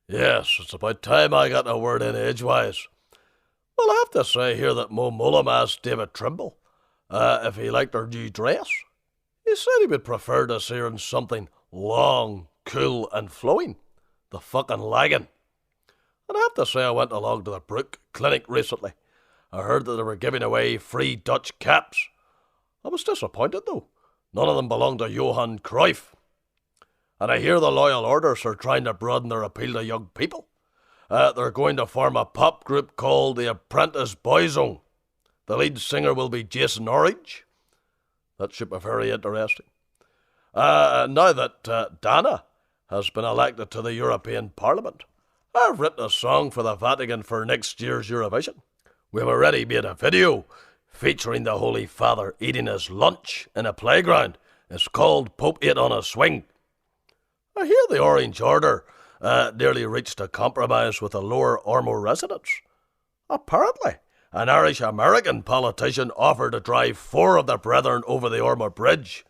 Yes, it's about time I got a word in edgewise. Well, I have to say here that Mo Mullum asked David Trimble if he liked her new dress. He said he would prefer to see her in something long, cool and flowing. The fucking lagging. And I have to say I went along to the Brook Clinic recently. I heard that they were giving away free Dutch caps. I was disappointed though. None of them belonged to Johan Cruyff. And I hear the Loyal Orders are trying to broaden their appeal to young people. They're going to form a pop group called the Apprentice Boyzone. The lead singer will be Jason Orange. That should be very interesting. Now that Dana has been elected to the European Parliament, I've written a song for the Vatican for next year's Eurovision. We've already made a video featuring the Holy Father eating his lunch in a playground. It's called Pope Ate on a Swing. I hear the Orange Order nearly reached a compromise with the Lower Ormo residents. Apparently, an Irish-American politician offered to drive 4 of their brethren over the Ormo Bridge.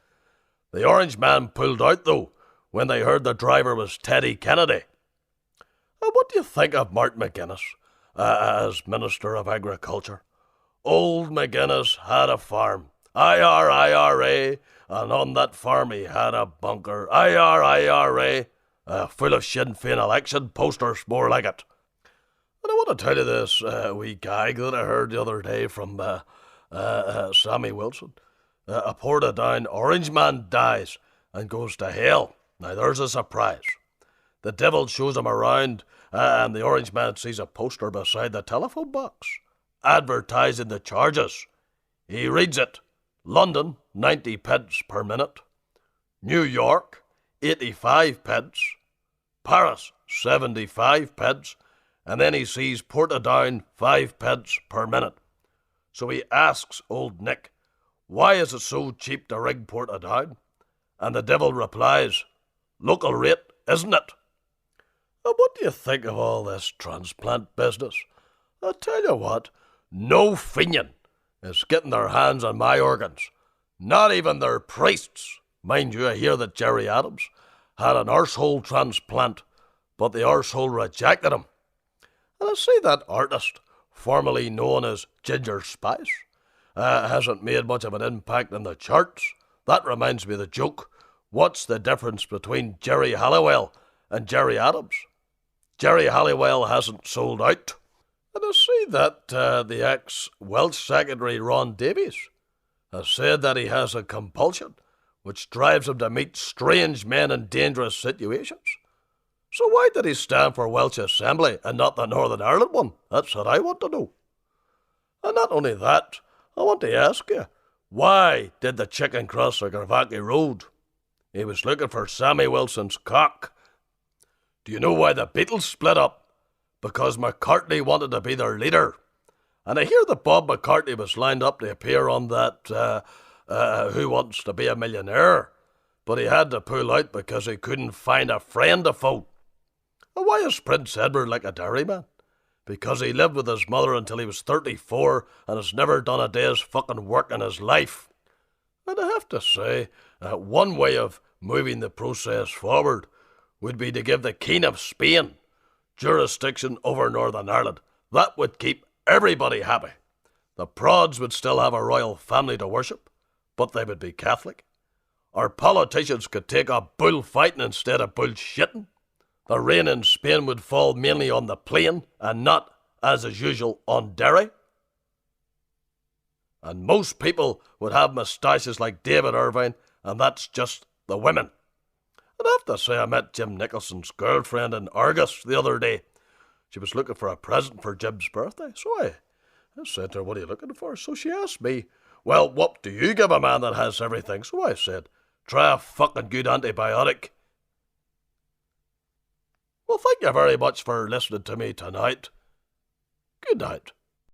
The Orange man pulled out, though, when they heard the driver was Teddy Kennedy. What do you think of Martin McGuinness as Minister of Agriculture? Old McGuinness had a farm. IRA, and on that farm he had a bunker. IRA, full of Sinn Féin election posters, more like it. And I want to tell you this wee gag that I heard the other day from Sammy Wilson. A Portadown Orange man dies and goes to hell. Now there's a surprise. The devil shows him around, and the Orange man sees a poster beside the telephone box, advertising the charges. He reads it. London, 90 pence per minute. New York, 85 pence. Paris, 75 pence. And then he sees Portadown, 5 pence per minute. So he asks old Nick, why is it so cheap to rig Portadown? And the devil replies, local rate, isn't it? What do you think of all this transplant business? I'll tell you what, no Fenian is getting their hands on my organs. Not even their priests. Mind you, I hear that Jerry Adams had an arsehole transplant, but the arsehole rejected him. And I see that artist, formerly known as Ginger Spice, hasn't made much of an impact in the charts. That reminds me of the joke. What's the difference between Jerry Halliwell and Jerry Adams? Jerry Halliwell hasn't sold out. And I see that the ex-Welsh Secretary Ron Davies has said that he has a compulsion which drives him to meet strange men in dangerous situations. So why did he stand for Welsh Assembly and not the Northern Ireland one? That's what I want to know. And not only that, I want to ask you, why did the chicken cross the Gravaki Road? He was looking for Sammy Wilson's cock. Do you know why the Beatles split up? Because McCartney wanted to be their leader. And I hear that Bob McCartney was lined up to appear on that Who Wants to Be a Millionaire, but he had to pull out because he couldn't find a friend to phone. And why is Prince Edward like a dairyman? Because he lived with his mother until he was 34 and has never done a day's fucking work in his life. And I have to say, one way of moving the process forward would be to give the King of Spain jurisdiction over Northern Ireland. That would keep everybody happy. The Prods would still have a royal family to worship, but they would be Catholic. Our politicians could take up bullfighting instead of bullshitting. The rain in Spain would fall mainly on the plain and not, as is usual, on Derry. And most people would have moustaches like David Irvine, and that's just the women. And I have to say I met Jim Nicholson's girlfriend in Argus the other day. She was looking for a present for Jim's birthday, so I said to her, what are you looking for? So she asked me, well, what do you give a man that has everything? So I said, try a fucking good antibiotic. Well, thank you very much for listening to me tonight. Good night.